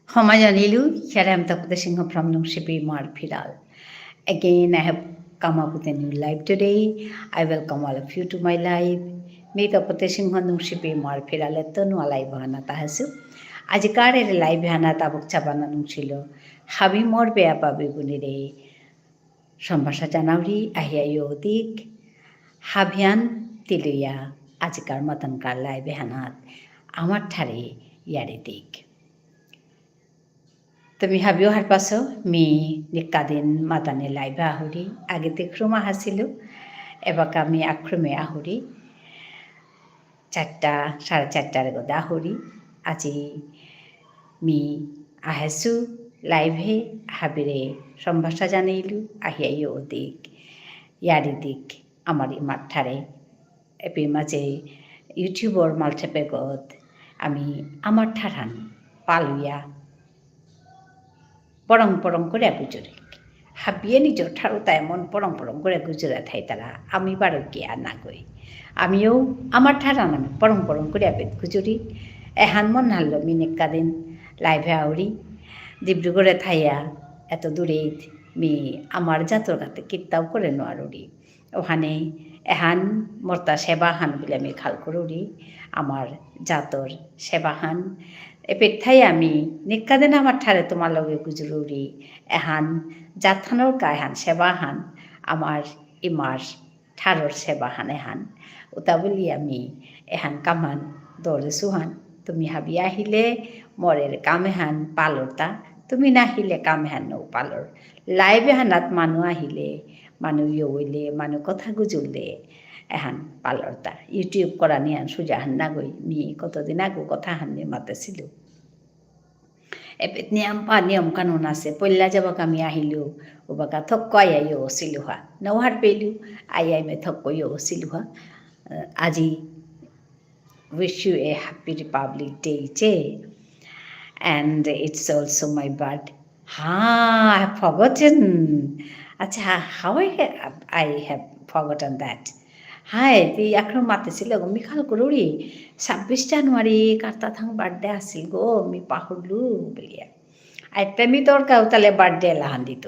Hamajanilu, here I am Taputa Singh from Nungshipi Marpidal. Again, I have come up with a new live today. I welcome all of you to my live. Me Taputa Singh Nungshipi Marpidal at Tonu Alive Hana Tahasu. Ajikare live Hana Tabuk Chabana Nungshilo. Habi more beapa bibunide. Shambasha Janauri, Ahia Yodik. Habian Tiluya. Ajikar Matankar live Hanat. Amatari Yaridik. তুমি ভাবিও হাৰ পাছ me নিকাদিন মাতানে Laiba আহুরি আগে দেখরুমা হাসিল এবাক আমি আক্রমে আহুরি 4টা 4:30টার গদা আহুরি আজি me আহেসু লাইভে হাবিরে সম্ভাষা জানাইলু আহিয়াই ওদিক ইয়ারি দিক আমার মাঠারে এপি মাঝে ইউটিউবর মাল্টেপেগত আমি আমার ঠারান পালুয়া পরং পরং করে গুজরে হাবিয়ে নিজের ঠারুতা এমন পরং পরং করে গুজরা থাই তারা আমি বারো কি আর না কই আমিও আমার ঠারান আমি পরং পরং করে গুজরি এহান মন হারল মিনিকা দিন লাইভে আউরি ডিব্রুগড়ে থাইয়া এত দূরে মি আমার জাতর গাতে কিত্তাও করে নোয়ারি ওখানে এহান মর্তা সেবাহান বলে আমি খাল করুরি আমার জাতর সেবাহান এপেঠাই আমি নিকাদিন আমার ঠারে তোমার লগে গুজরুরি এহান জাথানোর কাহান সেবাহান আমার ইমার ঠারর সেবাহান এহান ওটা বলি আমি এহান কামান দৌড়ে সুহান তুমি হাবি আহিলে মরের কামেহান পালরতা তুমি নাহিলে কামেহান নৌ পালর লাইভে হানাত মানুহ আহিলে মানুহ ইয়লে মানুহ কথা গুজুলে এহান পালরতা ইউটিউব করা নিয়ান সোজা হান না গই মি কতদিন আগো কথা হান্নি মাতেছিল এপেত নিয়ম কানুন আছে পল্লা যাবাক আমি আহিলো ওবাকা থক্ক আইও চিলুহা নৌহার পেলু আই মে থক্ক চিলুহা আজি wish you a happy Republic Day, and it's also my birthday. I have forgotten. Acha, how I have forgotten that. Hi, তুই এখন মাতেছিল গো মি খাল করুরি 26 জানুয়ারি কার্তা থাং বার্থডে আসিল গো মি পাহরলু বলিয়া আইতে মি তোর কাউ তালে বার্থডে লাহান দিত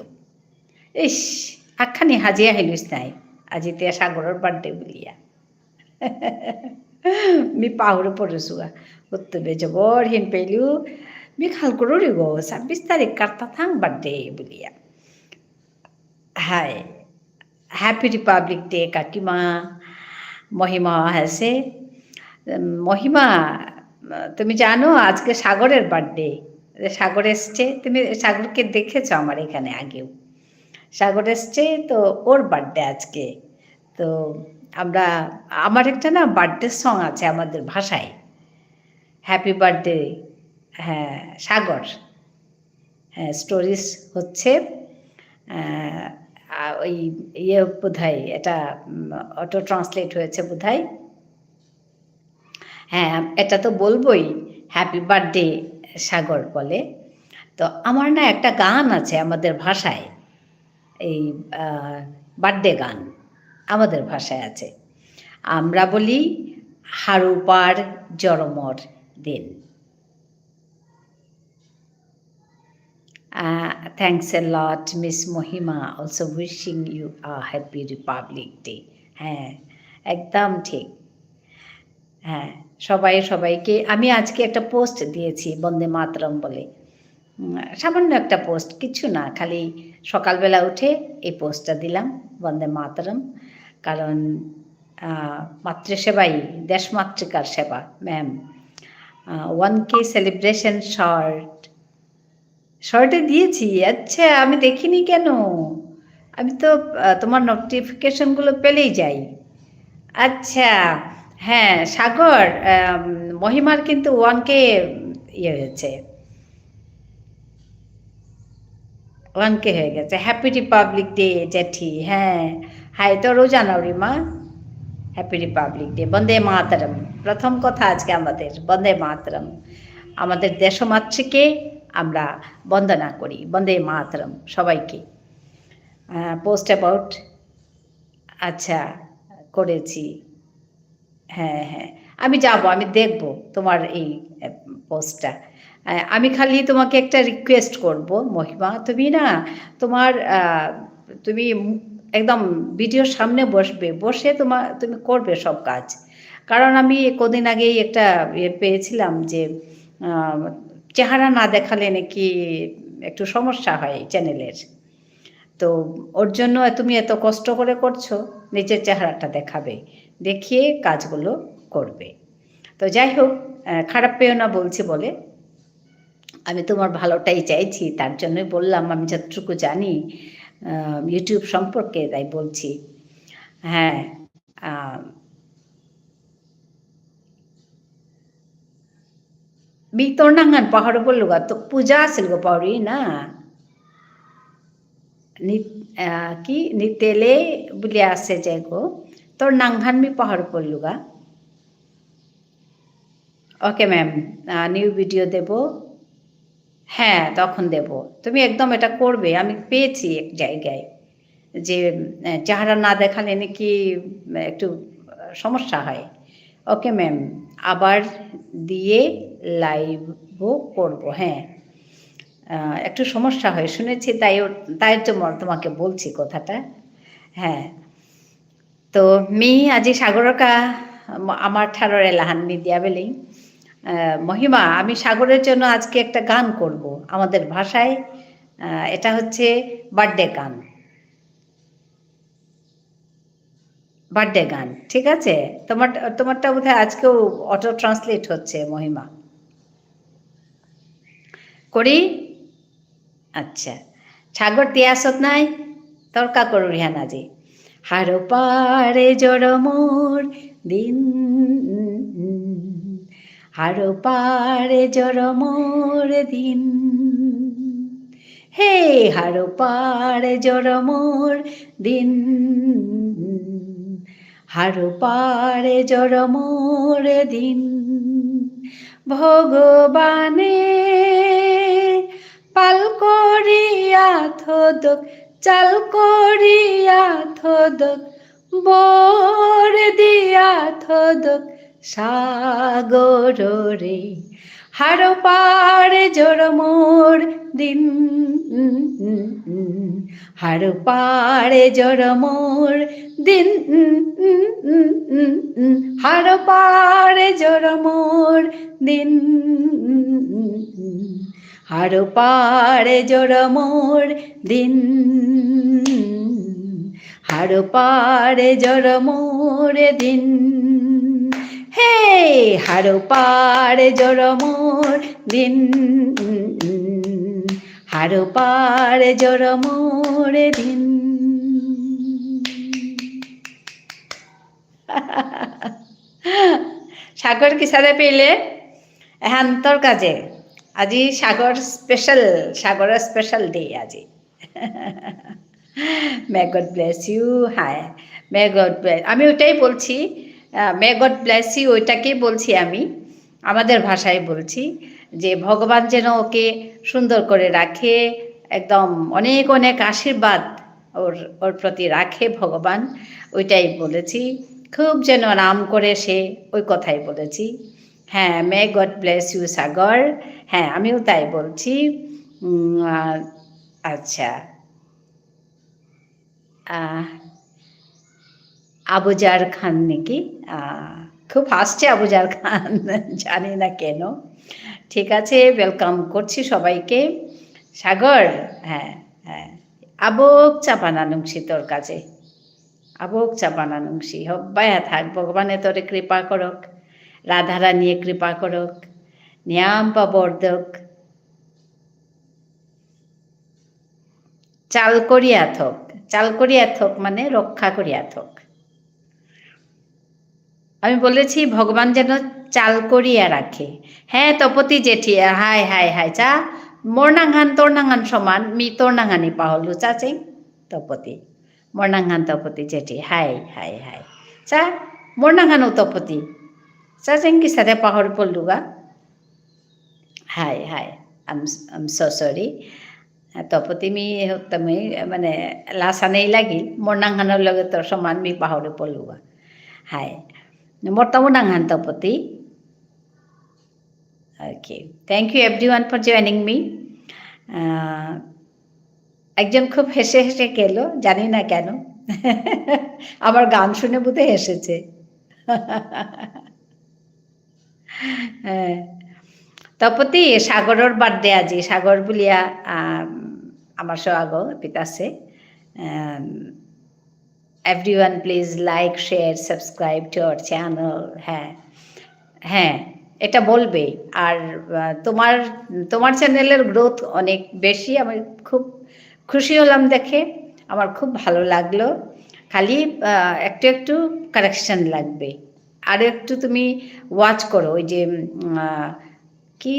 ইস আখানি হাজিয়া হইলিস নাই আজিতে সাগরের বার্থডে বলিয়া মি পাহরে পড়েছুয়া উত্তরে জবর হিন পেলু মি খাল করুরি গো 26 তারিখ কার্তা থাং বার্থডে বলিয়া হাই হ্যাপি রিপাবলিক ডে কাকিমা মহিমা আছে মহিমা তুমি জানো আজকে সাগরের বার্থডে সাগর এসছে তুমি সাগরকে দেখেছো আমার এখানে আগেও সাগর এসছে তো ওর বার্থডে আজকে তো আমরা আমার একটা না বার্থডে সং আছে আমাদের ভাষায় হ্যাপি বার্থডে হ্যাঁ সাগর হ্যাঁ স্টোরিজ হচ্ছে ওই ইয়ে বোধহয় এটা অটো ট্রান্সলেট হয়েছে বোধহয় হ্যাঁ এটা তো বলবোই হ্যাপি বার্থডে সাগর বলে তো আমার না একটা গান আছে আমাদের ভাষায় এই বার্থডে গান আমাদের ভাষায় আছে আমরা বলি হারুপার জরমর দিন Thanks a lot, Miss Mohima. Also wishing you a happy Republic Day. হ্যাঁ একদম ঠিক হ্যাঁ সবাইকে আমি আজকে একটা পোস্ট দিয়েছি বন্দে মাতরম বলে সামান্য একটা পোস্ট কিছু না খালি সকালবেলা উঠে এই পোস্টটা দিলাম বন্দে মাতরম কারণ মাতৃসেবাই দেশমাতৃকার সেবা ম্যাম 1K সেলিব্রেশন শর্টে দিয়েছি আচ্ছা আমি দেখিনি কেন আমি তো তোমার নোটিফিকেশনগুলো পেলেই যাই আচ্ছা হ্যাঁ সাগর মহিমার কিন্তু 1K ইয়ে হয়েছে 1K হয়ে গেছে হ্যাপি রিপাবলিক ডে জেঠি হ্যাঁ হাই তোরও জানাওরি মা হ্যাপি রিপাবলিক ডে বন্দে মাতরম প্রথম কথা আজকে আমাদের বন্দে মাতরম আমাদের দেশমাতৃকে আমরা বন্দনা করি বন্দে মাতরম সবাইকে পোস্ট অ্যাবাউট আচ্ছা করেছি হ্যাঁ আমি যাব আমি দেখব তোমার এই পোস্টটা। আমি খালি তোমাকে একটা রিকোয়েস্ট করব মহিমা, তুমি না তোমার তুমি একদম ভিডিওর সামনে বসবে, বসে তুমি করবে সব কাজ। কারণ আমি কদিন আগেই একটা পেয়েছিলাম যে চেহারা না দেখালে নাকি একটু সমস্যা হয় চ্যানেলের। তো ওর জন্য তুমি এত কষ্ট করে করছো, নিজের চেহারাটা দেখাবে, দেখিয়ে কাজগুলো করবে। তো যাই হোক, খারাপ পেও না বলছি বলে, আমি তোমার ভালোটাই চাইছি, তার জন্যই বললাম। আমি যতটুকু জানি ইউটিউব সম্পর্কে তাই বলছি। হ্যাঁ, मी तोर नांगन पहाड़ बोलूगा तो पूजा असेल गो पावरी ना की नितेले बुलिया आसे जाय गो तोर नांगहान मी पहाड़ बोलूगा। ওকে ম্যাম, নিউ ভিডিও দেব। হ্যাঁ, তখন দেব। তুমি একদম এটা করবে। আমি পেয়েছি এক জায়গায় যে চেহারা না দেখালে নাকি একটু সমস্যা হয়। ওকে ম্যাম, আবার দিয়ে লাইভও করব। হ্যাঁ, একটু সমস্যা হয় শুনেছি, তাই তোমাকে বলছি কথাটা। হ্যাঁ, তো মি আজি সাগরকা আমার ঠাররে লাহান মি দিয়া বেলেই মহিমা, আমি সাগরের জন্য আজকে একটা গান করব আমাদের ভাষায়। এটা হচ্ছে বার্থডে গান, বার্থডে গান। ঠিক আছে? তোমারটা বোধহয় আজকেও অটো ট্রান্সলেট হচ্ছে মহিমা। করি? আচ্ছা, সাগর তিয়াসত নাই তর্কা করু রিহান আজি। হারো পারে জড়মোর দিন, হারো পারে জড়মোর দিন, হে হারো পারে জড়মোর দিন, হারো পারে জড়মোর দিন, ভগবানে পাল করিয়া থোদক, চাল করিয়া থোদক, বর দিয়া থোদক সাগর রে, হারো পারে জড়মোর দিন, হারো পারে জড়মোর দিন, হারো পারে জড়মোর দিন, হারো পারে জড়মোর দিন, হারো পারে জড়মোর দিন, হে হারো পারে জড়মোর দিন, হারো পারে জড়মোর দিন। সাগর কি সাথে পেলে এখন তোর কাজে আজি সাগরের স্পেশাল ডে আজি। May god bless you. হ্যাঁ, মে গড ব্লেস, আমি ওইটাই বলছি, মে গড ব্লেস ইউ ওইটাকেই বলছি, আমি আমাদের ভাষায় বলছি যে ভগবান যেন ওকে সুন্দর করে রাখে, একদম অনেক অনেক আশীর্বাদ ওর প্রতি রাখে ভগবান, ওইটাই বলেছি। খুব যেন নাম করে সে, ওই কথাই বলেছি। হ্যাঁ, মে গড ব্লেস ইউ সাগর। হ্যাঁ, আমিও তাই বলছি। আচ্ছা, আবুজার খান নাকি? খুব হাসছে আবুজার খান, জানি না কেন। ঠিক আছে, ওয়েলকাম করছি সবাইকে। সাগর, হ্যাঁ হ্যাঁ, আবক চাপানানুংসি তোর কাছে, আবক চাপানানুংসি হব্বায়া থাক, ভগবানে তোরে কৃপা করক, রাধারানিয়ে কৃপা করক, নিয়াম পাবর্দক, চাল করিয়া থক, চাল করিয়া থক মানে রক্ষা করিয়া থক। আমি বলেছি ভগবান যেন চাল করিয়া রাখে। হ্যাঁ তপতি জেঠি, হাই হাই হাই চা, মোর নাঙ্গান তোর নাঙ্গান সমান, মি তোর নাঙ্গানি পাহলু চাচেং তপতি, মোর নাঙ্গান তপতি জেঠি, হাই হাই হাই চা, মোর নাঙ্গানো তপতি চাচেং কি সাথে পাহর পড়লুগা। হাই হাই, আম সো সরি তপতি, মি তুমি মানে লাসা নেই লাগিল, মোর নাঙ্গানোর লগে তোর সমান মি পাহরে পড়লুগা। হাই মোর তামো নাঙ্গান তপতি, okay, thank you everyone for joining me. একজন খুব হেসে হেসে গেল, জানি না কেন। আমার গান শুনে বোধহয় হেসেছে। তপতি সাগৰৰ বাৰ্থডে আজি, সাগৰ বুলিয়া আমাৰ আগ পিতাছে। Everyone please like share subscribe to our channel. হ্যাঁ হ্যাঁ, এটা বলবে। আর তোমার তোমার চ্যানেলের গ্রোথ অনেক বেশি, আমি খুব খুশি হলাম দেখে, আমার খুব ভালো লাগলো। খালি একটু একটু কারেকশন লাগবে, আরও একটু তুমি ওয়াচ করো। ওই যে কি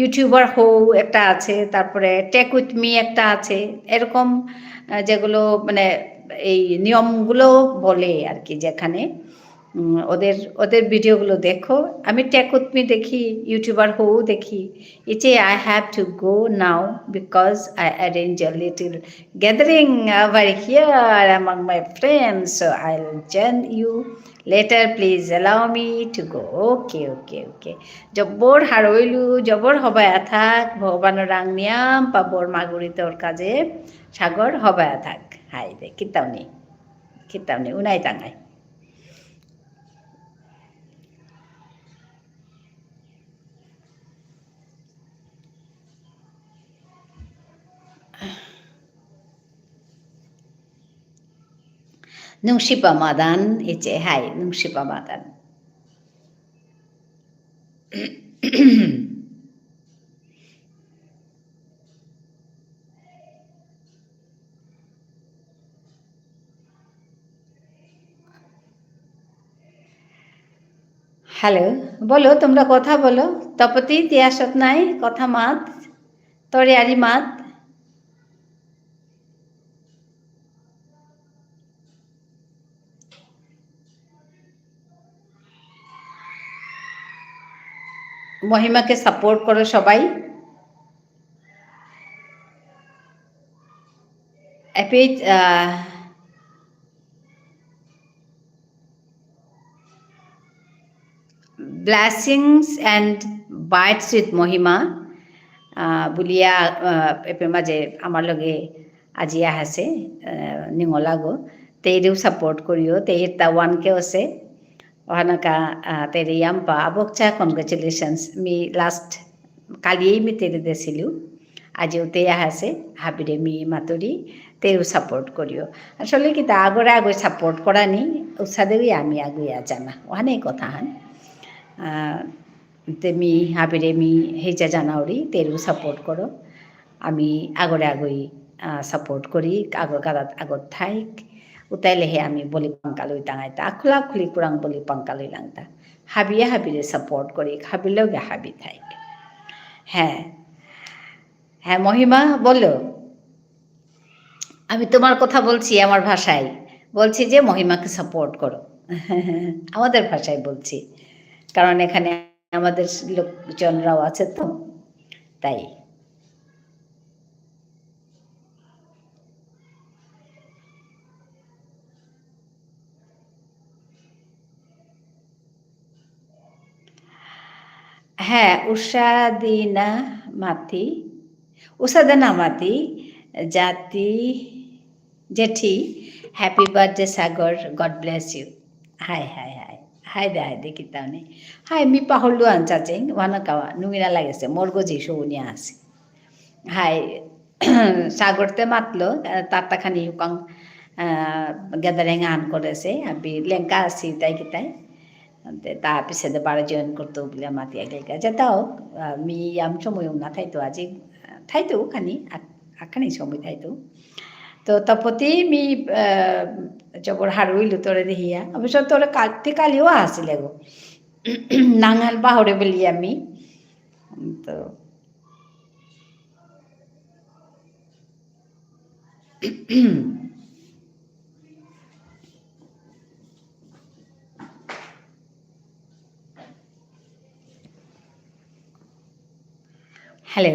ইউটিউবার হও একটা আছে, তারপরে টেক উইথ মি একটা আছে, এরকম যেগুলো মানে এই নিয়মগুলো বলে আর কি, যেখানে ওদের ওদের ভিডিওগুলো দেখো। আমি টেক উইথ মি দেখি, ইউটিউবার হও দেখি। It's I have to go now because I arrange a little gathering over here among my friends, so I will join you later, please allow me to go. Okay, okay, okay. জব্বর হারইলু জবর হবায়া থাক, ভগবানের রাং নিয়াম পাবর মাগুরি তোর কাজে, সাগর হবায়া থাক। High রে কিতাও নেই উনাই টাঙাই। Nung si Pamadan, ice hai, nung si Pamadan. Hello, বলো তোমরা কথা বলো। তপতি তিয়াসত নাই কথা মাত, তরে আরি মাত। মহিমাকে সাপোর্ট করো সবাই। এপিট ব্লেছিংছ এণ্ড বাইটছ উইথ মহিমা বুলিয়া এপে মাঝে আমার লগে আজি আহাছে নিঙলাগো, তেইরেও সাপোর্ট করিও, তেইর তাওয়ানকেও আছে ওহানাকা তেরে ইয়াম্পা আবকচা কনগ্রেচুলেশনস। মি লাস্ট কালিয়েই মি তেরে দেছিলু, আজিও তে আহাছে হাবিরে মি মাতরি, তেও সাপোর্ট করিও। আসলে কি তা আগরে আগে সাপোর্ট করা নি উৎসাদেরই আমি আগুয়া জানা ওখানেই কথা হান তেমি হাবিরে মি হেজা জানাওরি তেরু সাপোর্ট করো। আমি আগরে আগই সাপোর্ট করি, আগত আগত থাইক উতাইলেহে আমি বলি পাঙ্কালই টাঙাইতা আখলা খুলি কুরাং বলি পাঙ্কালই লাংতা হাবিয়ে হাবিরে সাপোর্ট করি, হাবিলেও গে হাবি থাইক। হ্যাঁ হ্যাঁ মহিমা বলো। আমি তোমার কথা বলছি আমার ভাষায়, বলছি যে মহিমাকে সাপোর্ট করো। আমাদের ভাষায় বলছি, কারণ এখানে আমাদের লোকজনরাও আছে তো, তাই। হ্যাঁ উষাদিনা মাতি, উষাদানা মাতি জাতি জেঠি, happy birthday Sagar, God bless you. হাই হাই হাই হাই দে কিতাও নেই। হাই মি পাহরলু আনচাচেং ওয়ানা কাওয়া নুমিনা লাগেছে মোর গজি সৌনিয়া আছে। হাই সাগরতে মাতলো তারটাখানি হুকং গেদারেং আন করেছে আবি লেঙ্কা আছি তাই কিতাই তাৰপিছতে বারে জয়েন করতো বলে মাতি আগেকা যেতাও মি আম সময় না থাইতো আজি থাইতো খানি আখানি সময় থাইতো তো তপতি মি জবর হারুইলু তোরে দেহিয়া অবশ্য তোরে কালিও আসিলে গো নাঙাল পাহরে বলি আমি তো হ্যালো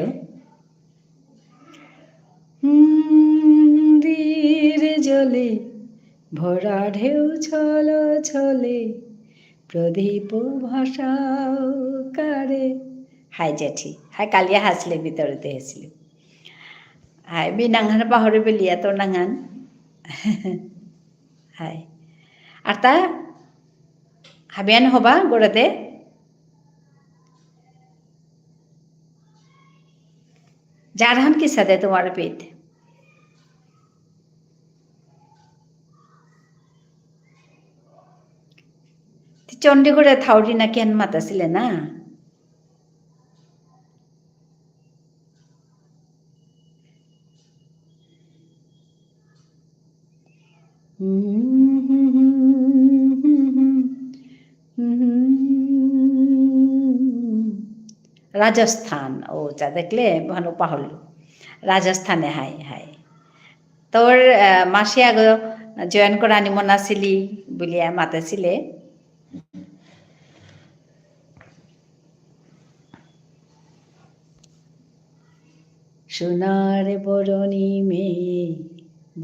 ধীরে জলে ভরা ঢেউ ছল ছলে প্রদীপ ভাষাও কারে। হাই জেঠি, হাই কালিয়া হাসলে ভিতরতে হেসিল। হাই বিনাঙ্গান পাহরে বেলিয়া তোর নাঙ্গান। হাই আর তা হাবিয়ান হবা গোড়াতে যারহান কি সাথে তোমার পেট চণ্ডীগড়ে থাউরি না কেন মাতাছিলে না রাজস্থান ও যা দেখলে ভালো পাহরল রাজস্থানে হাই হাই তোর মাসে আগ জয়েন করা নিমন আসিলি বলিয়া মাতাছিলে সোনার বরণী মেয়ে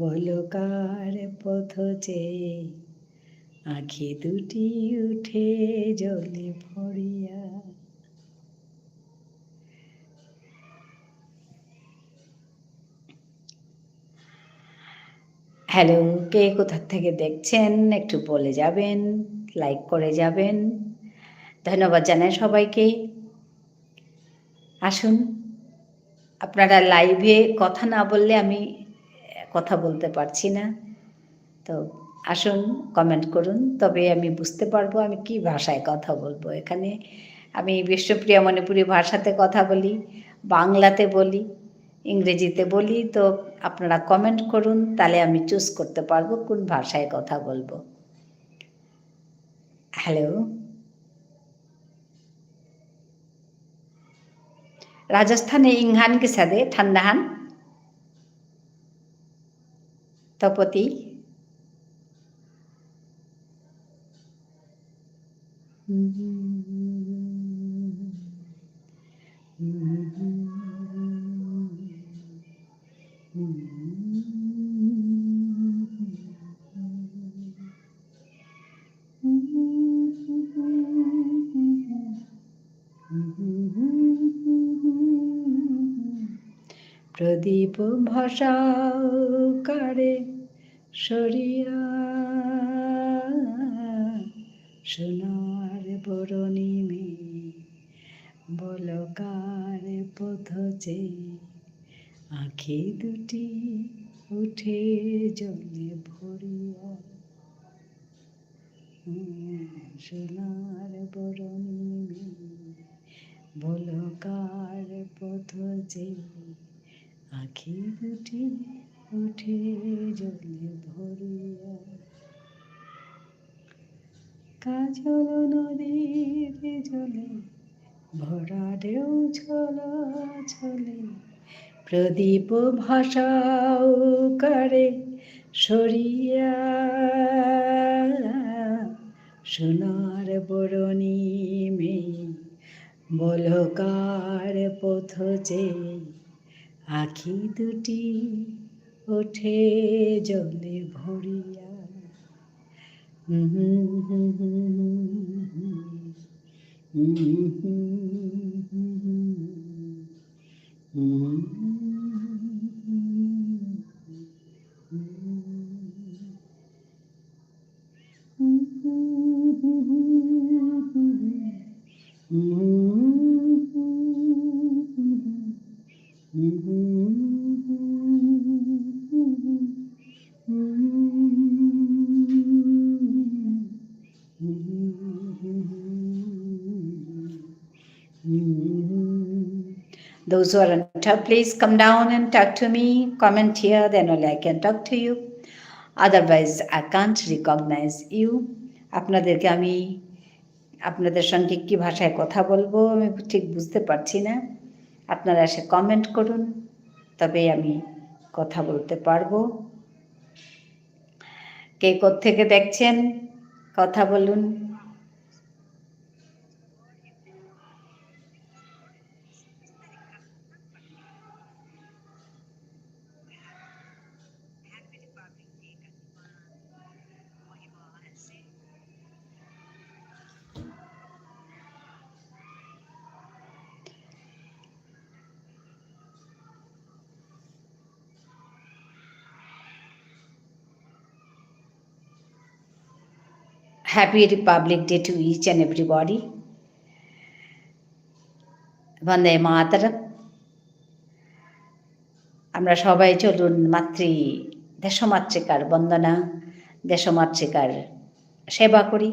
বলকার পথ চেয়ে আঁখি দুটি উঠে জলে ভরিয়া। হ্যালো, কে কোথা থেকে দেখছেন একটু বলে যাবেন, লাইক করে যাবেন। ধন্যবাদ জানাই সবাইকে। আসুন, আপনারা লাইভে কথা না বললে আমি কথা বলতে পারছি না, তো আসুন কমেন্ট করুন, তবে আমি বুঝতে পারবো আমি কি ভাষায় কথা বলবো। এখানে আমি বিষ্ণুপ্রিয়া মণিপুরী ভাষাতে কথা বলি, বাংলাতে বলি, ইংরেজিতে বলি, তো আপনারা কমেন্ট করুন, তাহলে আমি চুজ করতে পারবো কোন ভাষায় কথা বলবো। হ্যালো, রাজস্থানে ইংহান কি সাথে ঠান্ডাহান তপতি প্রদীপ ভাষাও কারে সরিয়া সোনার বরণী মেয়ে বলকার পথ চেয়ে আঁখি দুটি উঠে জলে ভরিয়া। সোনার বরণী মেয়ে বলকার পথ চেয়ে আঁখি দুটি উঠে জলে ভরিয়া। কাজল নদীর জলে ভরা ঢেউ ছলা ছলে প্রদীপ ভাষাও কারে সরিয়া সোনার বরণী মেয়ে বলকার পথ চেয়ে আঁখি দুটি ওঠে জলে ভরিয়া। Those who are on top, please come down and talk to me. Comment here, then only I can talk to you. Otherwise, I can't recognize you. আপনাদেরকে আমি আপনাদের সঙ্গে কী ভাষায় কথা বলবো আমি ঠিক বুঝতে পারছি না। আপনারা এসে কমেন্ট করুন, তবে আমি কথা বলতে পারবো। কে কোত্থেকে দেখছেন কথা বলুন। Happy Republic Day to each and everybody. বন্দে মাতরম। আমরা সবাই চলুন দেশমাতৃকার বন্দনা, দেশমাতৃকার সেবা করি।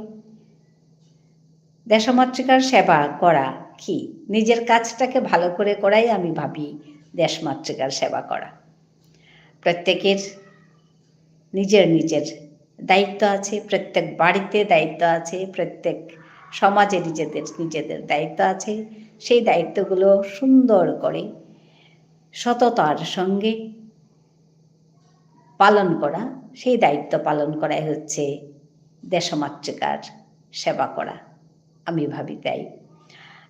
দেশমাতৃকার সেবা করা কি? নিজের কাজটাকে ভালো করে করাই আমি ভাবি দেশমাতৃকার সেবা করা। প্রত্যেকের নিজের নিজের দায়িত্ব আছে, প্রত্যেক বাড়িতে দায়িত্ব আছে, প্রত্যেক সমাজে নিজেদের নিজেদের দায়িত্ব আছে। সেই দায়িত্বগুলো সুন্দর করে সততার সঙ্গে পালন করা, সেই দায়িত্ব পালন করাই হচ্ছে দেশমাতৃকার সেবা করা, আমি ভাবি তাই।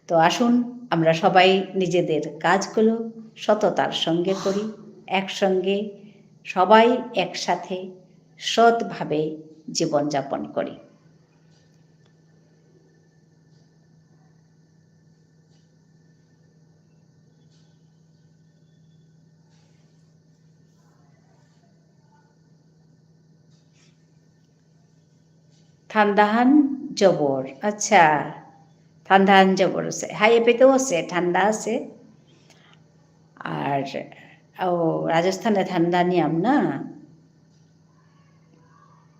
তো আসুন আমরা সবাই নিজেদের কাজগুলো সততার সঙ্গে করি, একসঙ্গে সবাই একসাথে সৎভাবে জীবনযাপন করি। ঠান্ডাহান জবর, আচ্ছা ঠান্ডাহান জবর আছে, হাই এপেতেও আছে, ঠান্ডা আছে। আর ও রাজস্থানে ঠান্ডা নিয়ম না,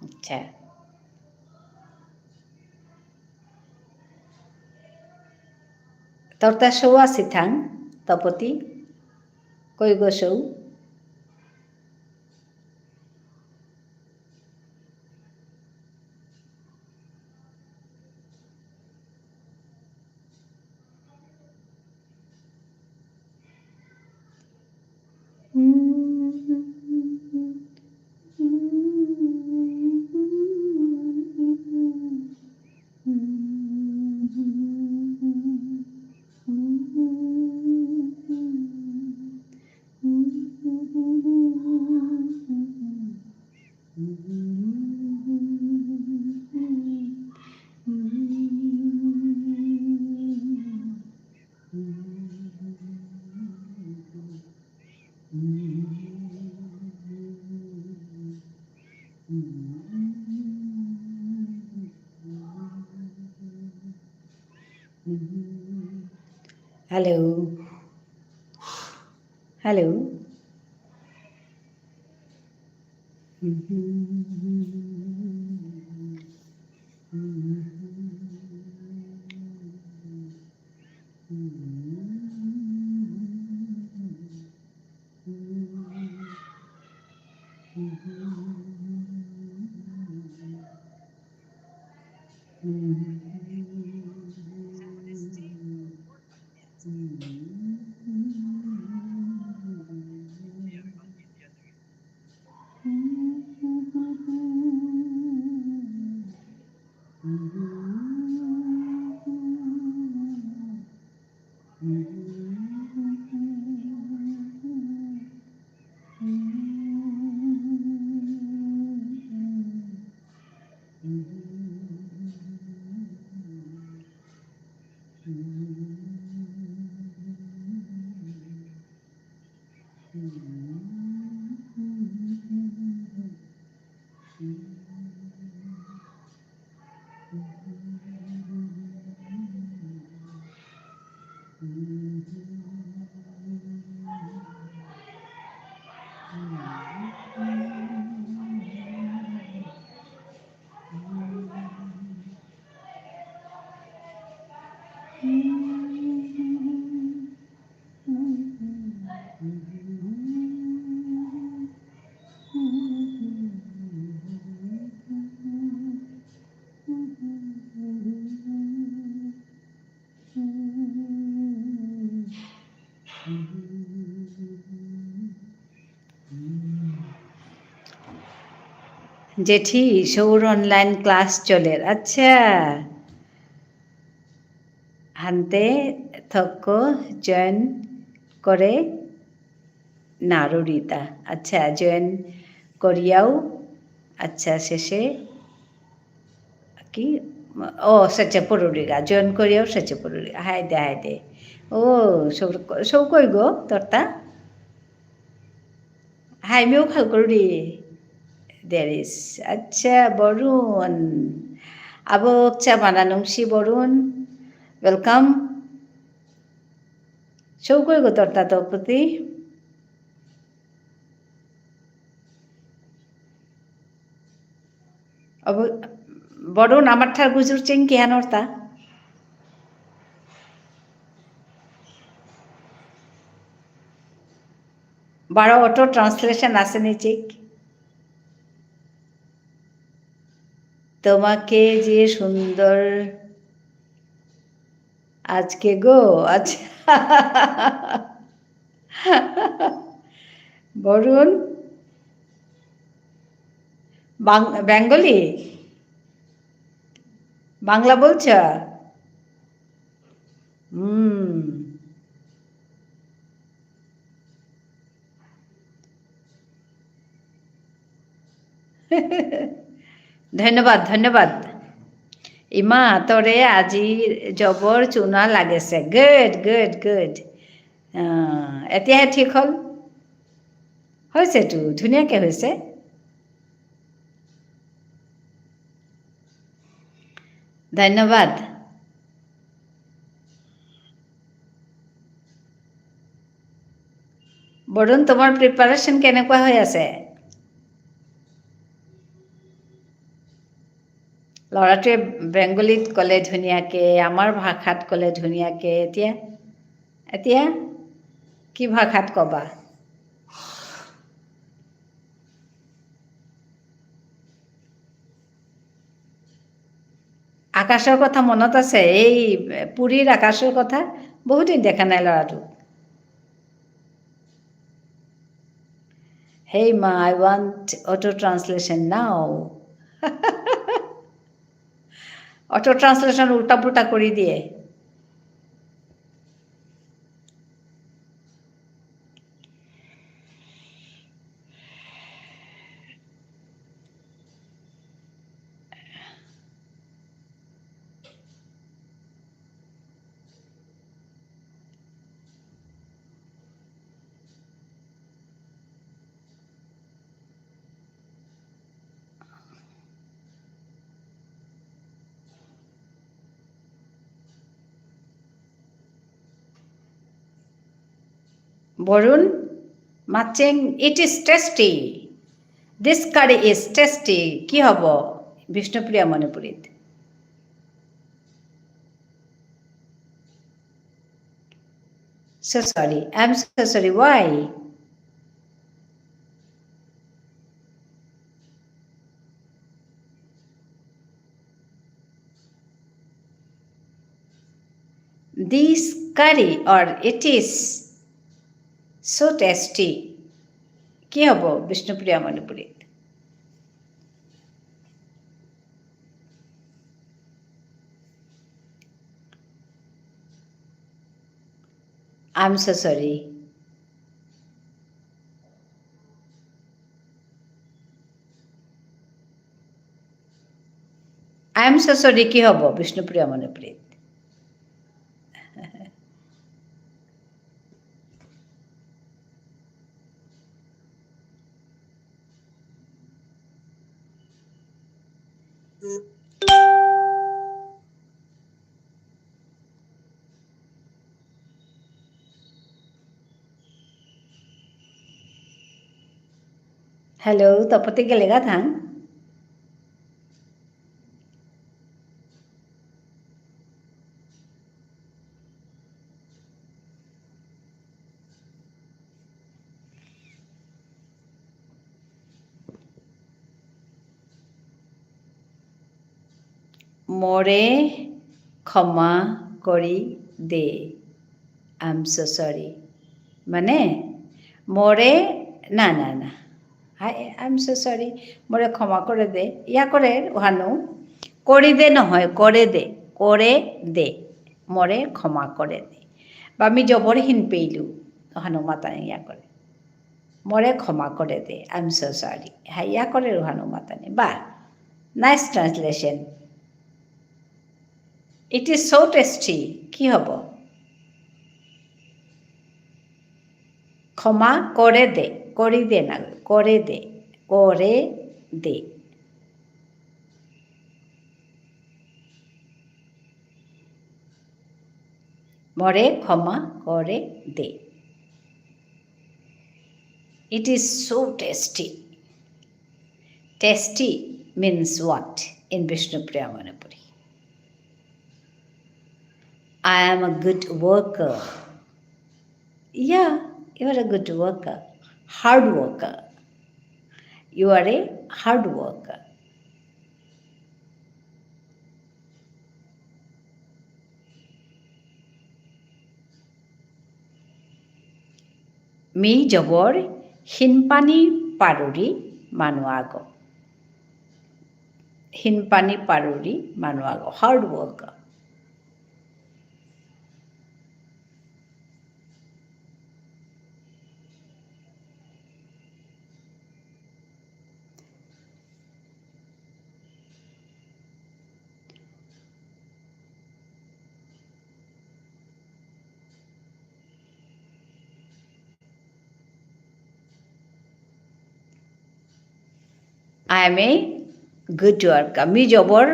আচ্ছা তোর তা সৌ আছে থাং তপতি কই গো সৌ? হ্যালো হ্যালো জেঠি সৌর অনলাইন ক্লাস চলে, আচ্ছা হানতে থক্ক জয়েন করে নারুরিতা, আচ্ছা জয়েন করিয়াও, আচ্ছা শেষে কি ও সচে পড়ুরিগা জয়েন করিয়াও সচে পড়ুরিগা, হাই দে ও সৌ কই গো তোরতা হাই মেও খাল করুরি দেরিস, আচ্ছা Varun Abok Chamana Nungshi Borun, welcome. Chokoi Gotorta Topati. Borun Amatar Gujur Ching Kianorta. Baro auto translation আসেনি ঠিক তোমাকে যে সুন্দর আজকে গো আচ্ছা বরুণ বেঙ্গলি বাংলা বলছ ধন্যবাদ ধন্যবাদ ইমা তোরে আজি জবৰ চুনা লাগেছে গুড গুড গুড এতিয়াহে ঠিক হ'ল হৈছেতো ধুনীয়াকৈ হৈছে ধন্যবাদ বৰুণ তোমাৰ প্ৰিপাৰেশ্যন কেনেকুৱা হৈ আছে ল'ৰাটোৱে বেংগলীত ক'লে ধুনীয়াকৈ আমাৰ ভাষাত ক'লে ধুনীয়াকৈ এতিয়া কি ভাষাত ক'বা আকাশৰ কথা মনত আছে এই পুৰীৰ আকাশৰ কথা বহুত দিন দেখা নাই ল'ৰাটো Hey ma, I want auto translation now. Auto translation উল্টা পুল্টা করে দিয়ে Barun matching it is tasty this curry is tasty কি হব Bishnupriya মণিপুরীত So sorry, I'm so sorry, why? This curry or it is so tasty কি হব Bishnupriya মণিপুরীত I'm so sorry. I'm so sorry কি হব বিষ্ণুপ্রিয়া মণিপুরীত Hello, তপতি গেলেগা থাং মরে ক্ষমা কৰি দে আই এম সো সরি মানে মরে না না না আই এম সো সরি মরে ক্ষমা করে দে ইয়া করে ওহানো কৰি দে নহয় করে দে মরে ক্ষমা করে দে বা আমি জবরহীন পেইলু ওহানো মাতা ইয়া করে মরে ক্ষমা করে দে আই এম সো সরি হ্যাঁ ইয়া করে ওহানো মাতানি বা nice translation it is so tasty কি হব ক্ষমা করে দে করি দে না করে দে মরে ক্ষমা করে দে। It is so tasty. Tasty means what in Vishnupriya Manipuri? I am a good worker. Yeah, you are a good worker. Hard worker. You are a hard worker. মি জবর হিনপানি পারুরি মানুয়াগ। হিনপানি পারুরি মানুয়াগ, hard worker. I am a good worker. মি জবর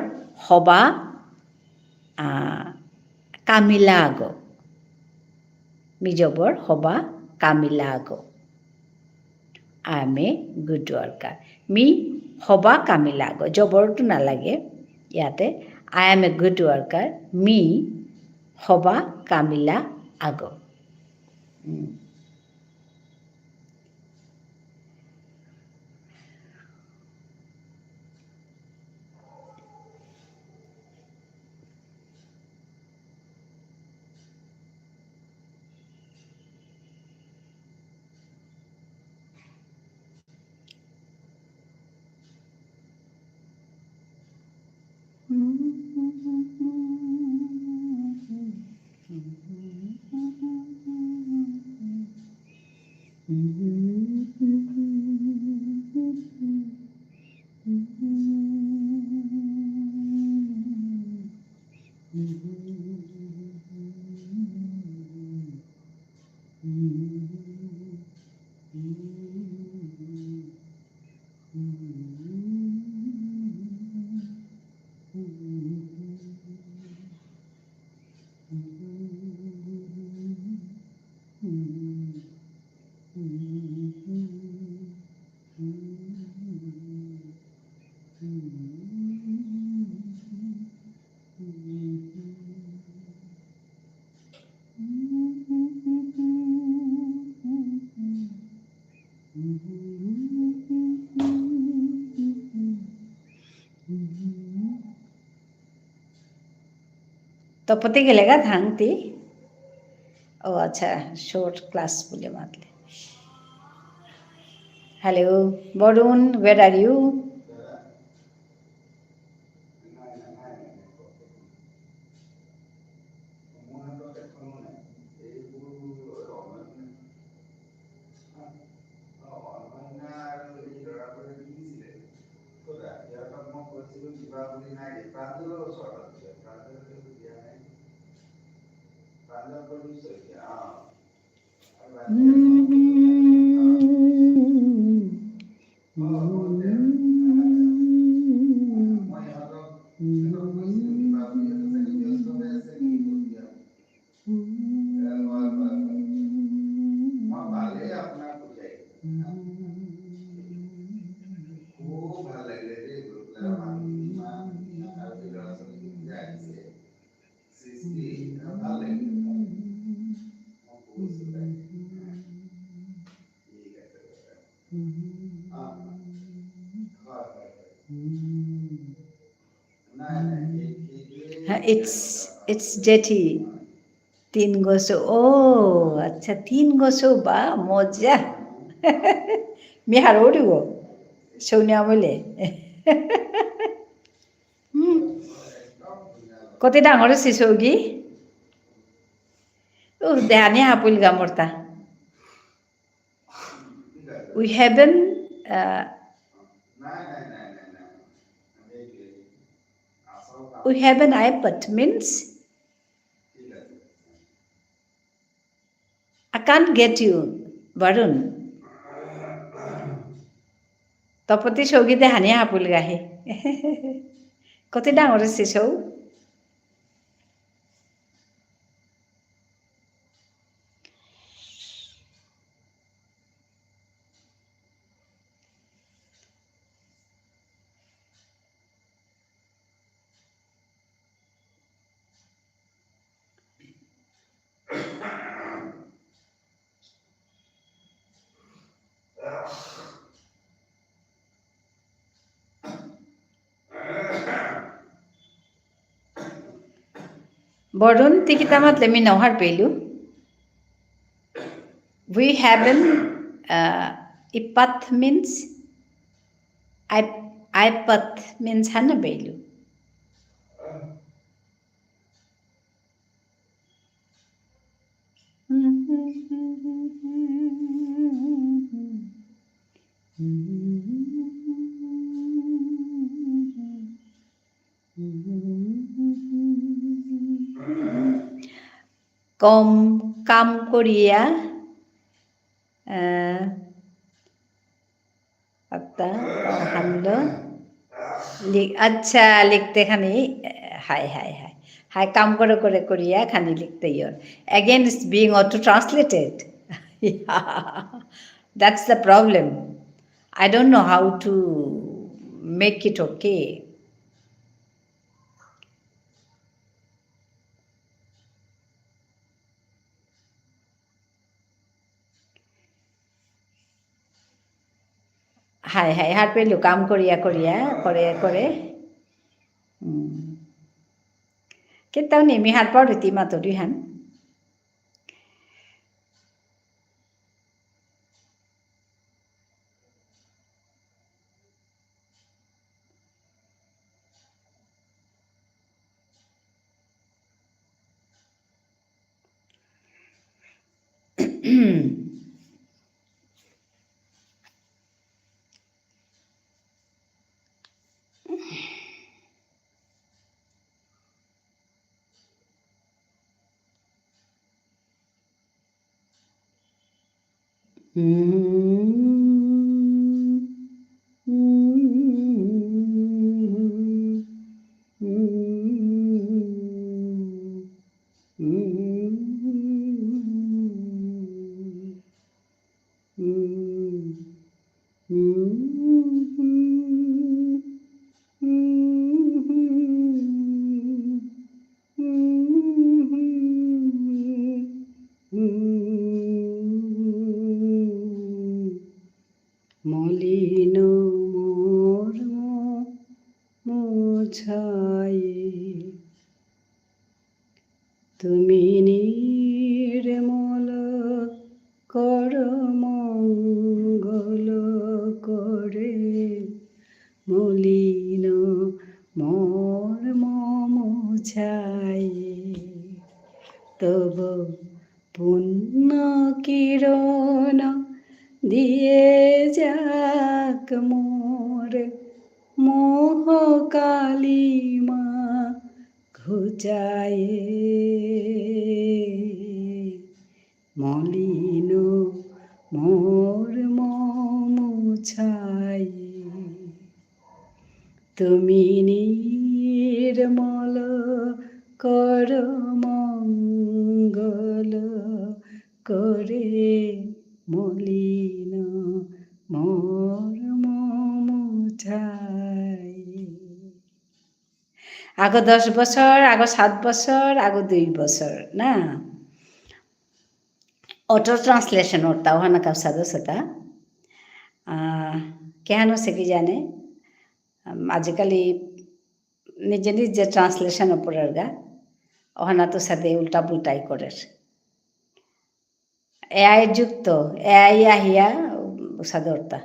হবা কামিলাগ। মি জবর হবা কামিলাগ। I am a good worker. মি হবা কামিলাগ, জবৰটো নালাগে ইয়াতে। I am a good worker. মি হবা কামিলা আগ। তপতি গেলেগা ধাংতি। ও আচ্ছা, শর্ট ক্লাস বলে মাতলে। Hello Varun, where are you? It's জেঠি 3 গছো। ও আচ্ছা, 3 গছো বা মজা। মি হারৌৰিব সৌনিয়া বলে। কতে ডাঙৰ চিচৌগি। ও দেহানি হাপুল গামৰতা। We haven't we have an iPad means I can't get you, Varun. Tapati সৌগীতে হানি হাপুল গাহে। কতে ডাঙৰ চিচৌ। Borun tikitamat lemi nauhar pelu. We haven't ipat means ipat means hana pelu. কাম করিয়া হামলো আচ্ছা লিখতে খানি হাই হাই হাই হাই কাম করে করিয়া খানি লিখতে year against being auto translated. That's the problem. I don't know how to make it okay. হাই হাই হার পেলু কাম করিয়া করে কেতাও নেমি হার পড়তি মাতরি হান মলিন মোর মোছায়ে তুমি নির্মল কর মঙ্গল করে মলিন মোর মোছায়ে তব পুণ্য কিরণ দিয়ে যাক মোর মোহ কালিমা ঘুচায়ে মলিন মোর মোছায়ে তুমি নির্মল কর মঙ্গল করে মলিন মোর মোছায়ে আগো 10 বছর আগো 7 বছর আগো 2 বছর না অটো ট্রান্সলেশন ওরতা ওখানে কাউ সাদস হতা কেন সে কি জানে আজিকালি নিজে নিজে ট্রান্সলেশন ওপরের গা ওখানে তো সাথে উল্টা পুল্টাই করে এআই যুক্ত এআই আহিয়া সাদরতা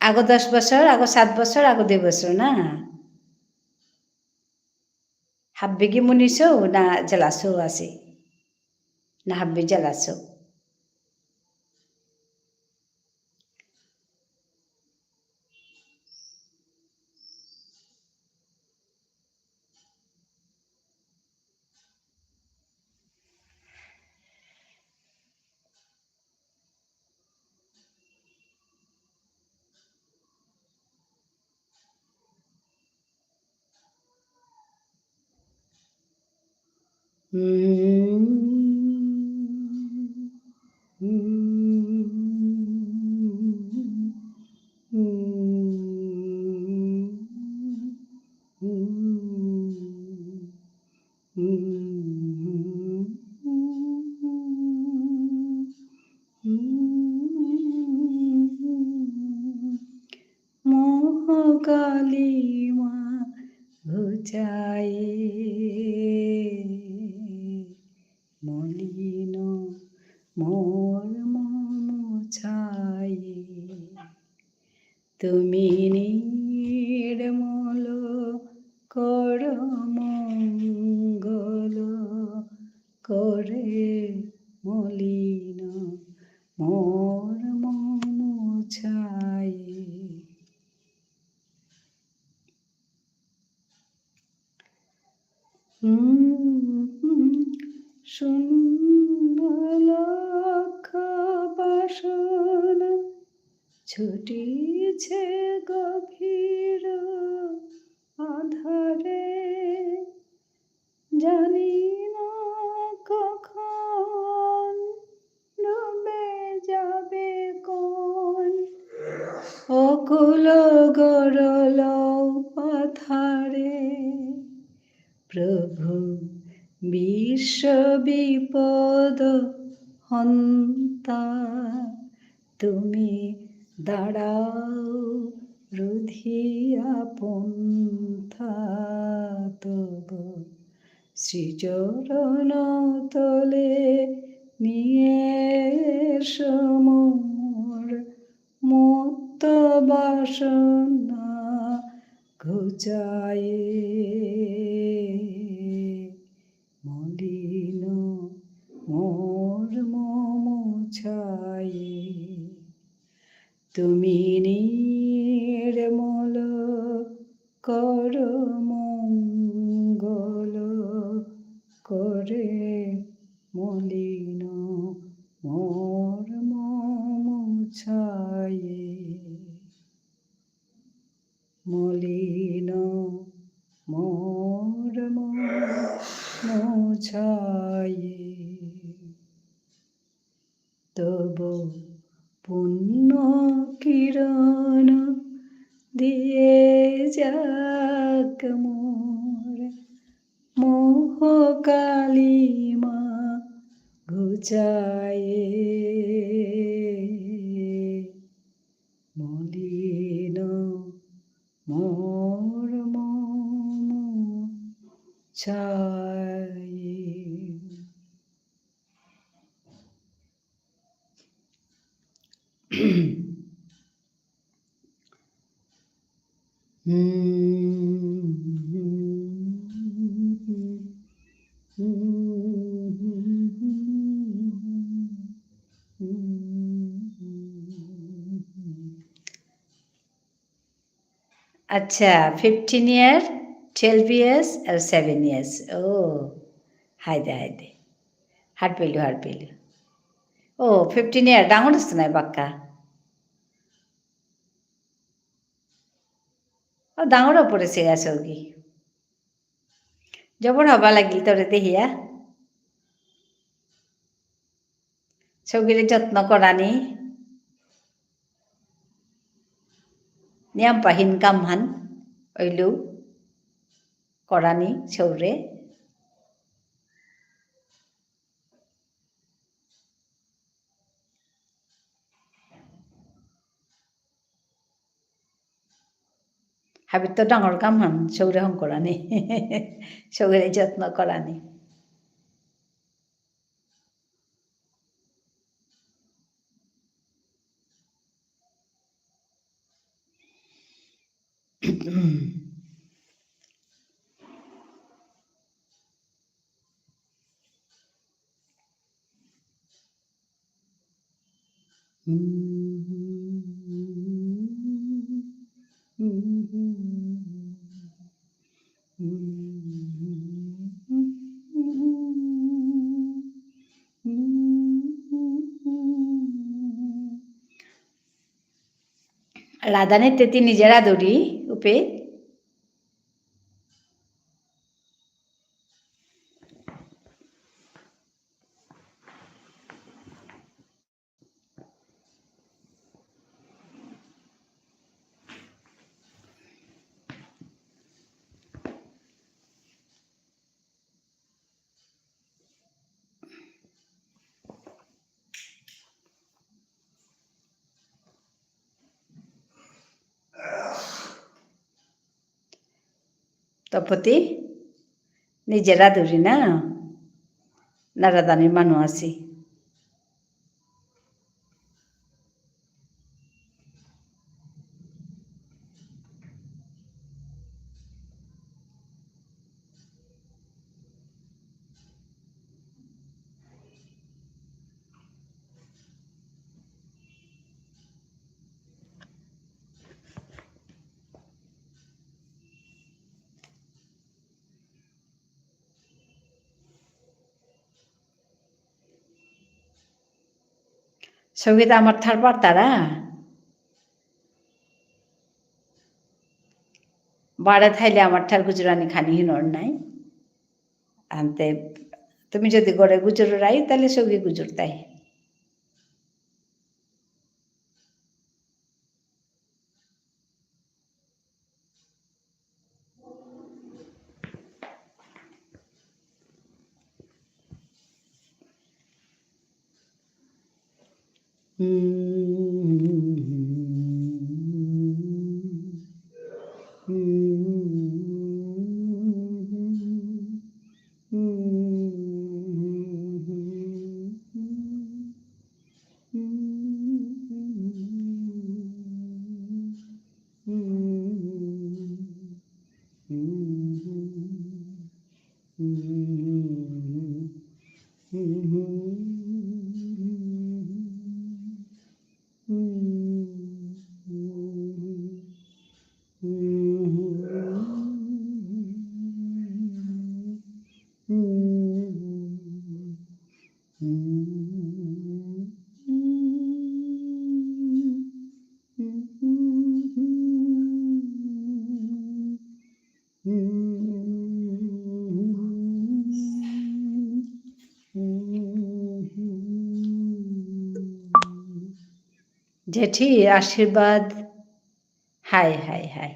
আগো 10 বছর আগো 7 বছর আগো 2 বছর না হাব্বি কি মুনিছো না জেলাসো আছে না হাব্বি জেলাসো মহাকালী মা ঘুচায়ে মলিন মোর মোছায়ে তুমি নির্মল কর মঙ্গল করে মলিন মোর মোছায়ে শূন্য লক্ষ বাসন ছুটিছে গভীর আধারে জানি না কখন ডুবে যাবে কোন অকুল গরল পাথারে প্রভু বিশ্ব বিপদ হন্তা তুমি দাঁড়াও রুধিয়া পন্থা তব শ্রীচরণ তলে নিয়ে সমর মুক্ত বাসনা ঘুচায়ে মলিন মোর মোছায়ে তুমি নির্মল কর মঙ্গল করে মলিন মোর মোছায়ে মলিন মোর মোছায়ে তব পুণ্য কিরণ দিয়ে যাক মোর মোহকালী মা ঘুচায়ে মলিন মোর মোছায়ে अच्छा 15 year 12 years और 7 years ओ हाय दे हार्ट पेलू ओ 15 year डांगोर असतो बाक्का ओ डांगोर पड़ेছে আসলকি জবর হবা লাগিল তোরে দেহিয়া সৌগিরে যত্ন করানি নিয়াম পাহিন কামহান ওইলু করানি সৌরে হাবিত তো ডাঙর কামহান সৌরে হং করানি সৌগিরে যত্ন করানি রাধানের তেতি নিজেরা দৌড়ি উপে তপতি নিজেরা ধরি না নারাদানির মানুষ আছি সঙ্গীত আমার থারবার তারা বাড়া থাইলে আমার ঠার গুজরানি খানি হিনর নাই আনতে তুমি যদি গড়ে গুজর রাই তাহলে সঙ্গী গুজর তাই জেঠি আশীর্বাদ হাই হাই হাই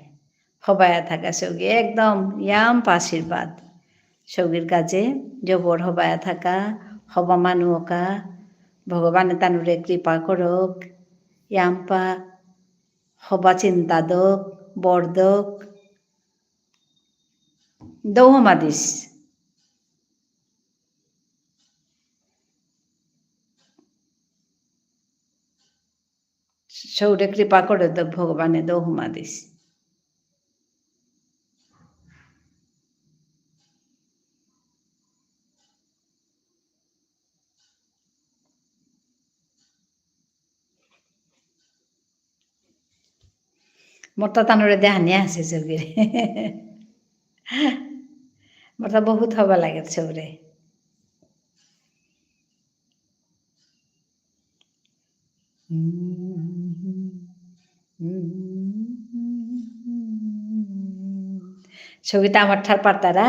হবায়া থাকা সৌগি একদম ইয়াম্প আশীর্বাদ সৌগির কাজে জবর হবায়া থাকা হবা মানুকা ভগবানে তানুরে কৃপা করক ইয়াম্পা হবা চিন্তা দক বরদক দৌহমাদিস সৌরে কৃপা করে দক ভগবানে দৌহমাদিস মোরটা তানুরে দেহানি আছে সৌগিরে মোরটা বহুত হবা লাগে সৌরে সঙ্গীতা আমার ঠার পারতারা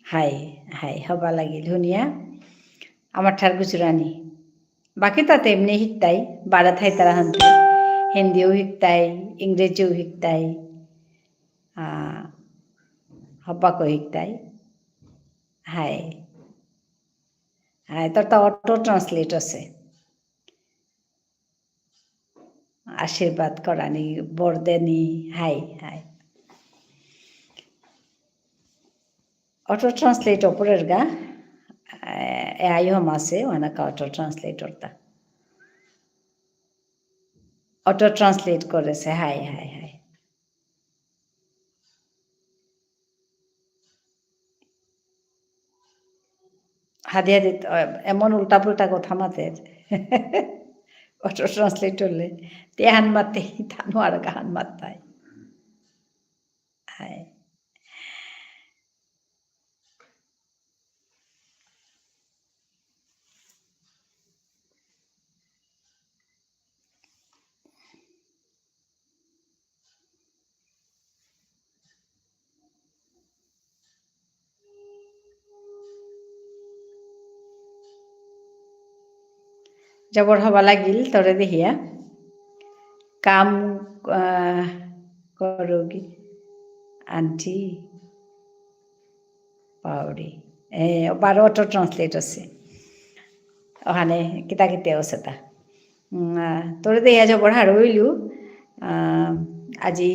হাই হাই হবা লাগিল ধুনিয়া আমার ঠার গুজরানি বাকি তাতে এমনি শিকতাই বাড়া থাই তারা হান্তি হিন্দিও শিকতাই ইংরেজিও শিকতাই হব্বাকো শিকতাই হাই হাই তোর তো অটো ট্রান্সলেট আছে আশীর্বাদ করানি বরদেনি হাই হাই অটো ট্রান্সলেট ওপরের গা এআই হোম আছে ওনাকে অটো ট্রান্সলেটরটা অটো ট্রান্সলেট করেছে হাই হাই হাই হাদিয়া দিত এমন উল্টা পুল্টা কথা মাতে অটো ট্রান্সলেট করলে তে হান মাতে থানো আর হান মাতায় হাই জবর হবা লাগিল তোরে দেখিয়া কাম করোগি আন্টি পাউরি বারো অটো ট্রান্সলেট আছে ওখানে কিতা কিতে আছে তা তোরে দেখিয়া জবর হার হইলু আজি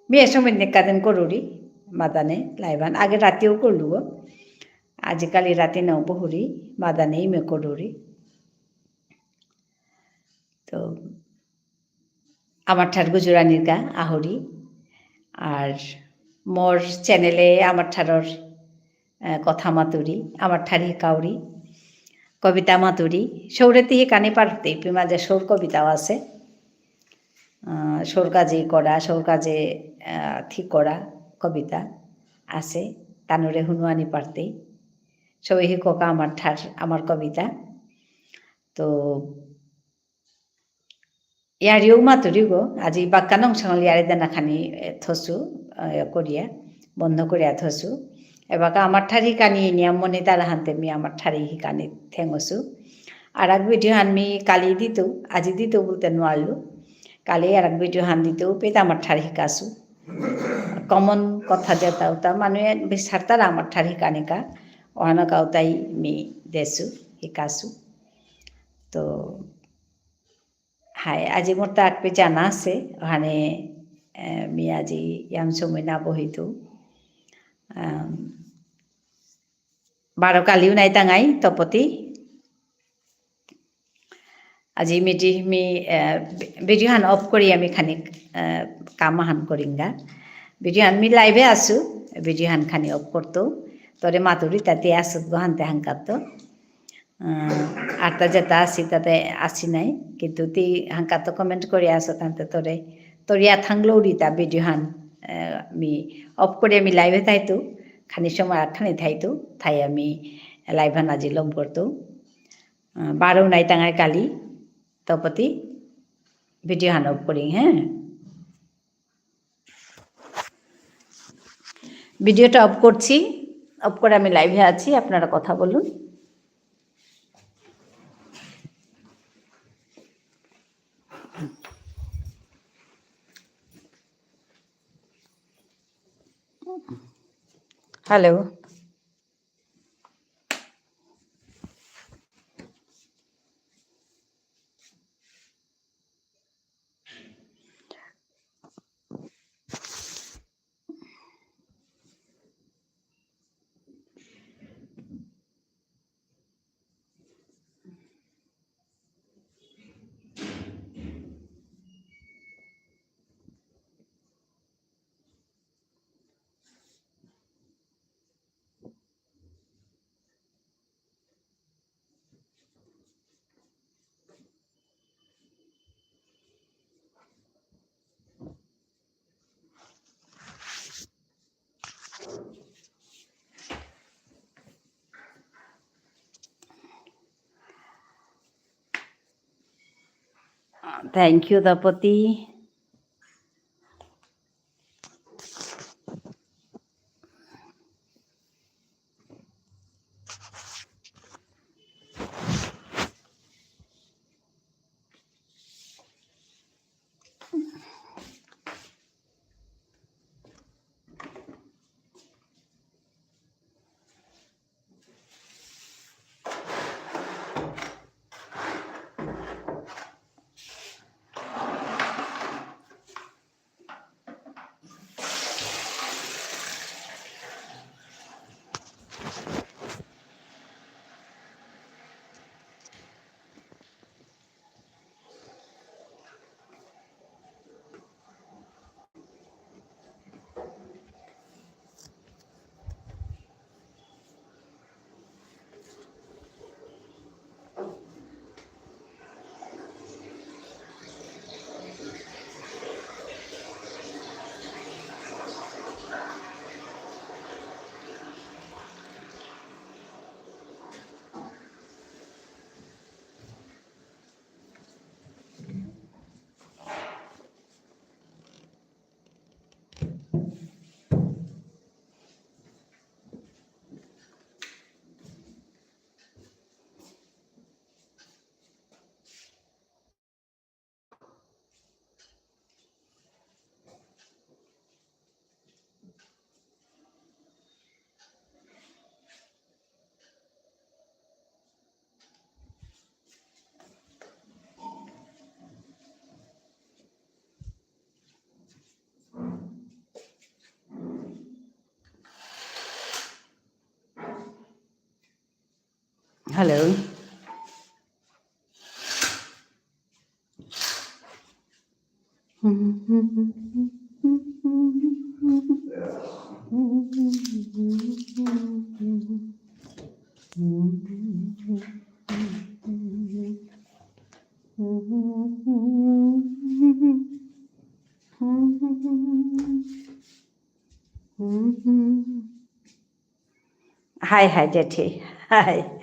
মেয়ে সময় নেকাদিন করুরি মাদানে লাইবান আগে রাতেও করলু আজিকালি রাতে নাও বহুরি মাদানেই মে করুরি তো আমার ঠার গুজরানির গা আহরি আর মোর চ্যানেলে আমার ঠারর কথা মাতুরি আমার ঠার হিকাউরি কবিতা মাতুরি সৌরেতে হিকানি পারতে মাঝে সৌর কবিতাও আছে সৌর কাজে করা সৌর কাজে ঠিক করা কবিতা আছে তানুরে হুনুয়ানি পারতে সবাই হিকা আমার ঠার আমার কবিতা তো ইয়ারিও মাতুরি গো আজি বাক্কা নংসাঙল ইয়ারে দানাখানি থসু করিয়া বন্ধ করিয়া থসু এবাকা আমার ঠারি কানি নিয়াম মনে তারা হানতে মি আমার ঠারি হিকানি ঠেঙসু আর এক ভিডিও হানমি কালি দিতেও আজি দিতেও বলতে নোয়ারলু কালি আর এক ভিডিও হান দিতেও পেতে আমার ঠারি হিকাসু কমন কথা যেটা ওটা মানুষে বিচার তারা আমার ঠার হিকানিকা ওহানকাও তাই মি দেসু হিকাসু তো হাই আজি মোর তাক পে জানা আছে ওখানে মি আজি ইয়াম সময় না বহিতো বারো কালিও নাই টাঙাই তপতি আজি মি ভিডিও হান অফ করি আমি খানিক কাম হান করিঙ্গা ভিডিও হান মি লাইভে আসু ভিডিও হান খানি অফ করতো তোরে মাতুরি তাতে আসত গো হানতে হাঙ্কাতো আর তা যেটা আসি তাতে আসি নাই কিন্তু তি হাঙ্কাত কমেন্ট করে আসো তাতে তোরে তোর ইয়া থাকলেও তা ভিডিও হান আমি অফ করে আমি লাইভে থাইতো খানি সময় আর খানি থাইতো থাই আমি লাইভ হান আজি লম করতো বারো নাই টাঙায় কালি তপতি ভিডিও হান অফ করি হ্যাঁ ভিডিওটা অফ করছি অফ করে আমি লাইভে আছি আপনারা কথা বলুন hello thank you Tapati Hello. Hi, Jetty. Hi.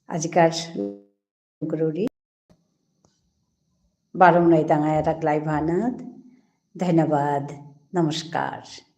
আজিকার गुरुरी बारमनाई दांगाया रागलाई भानत धन्यवाद नमस्कार।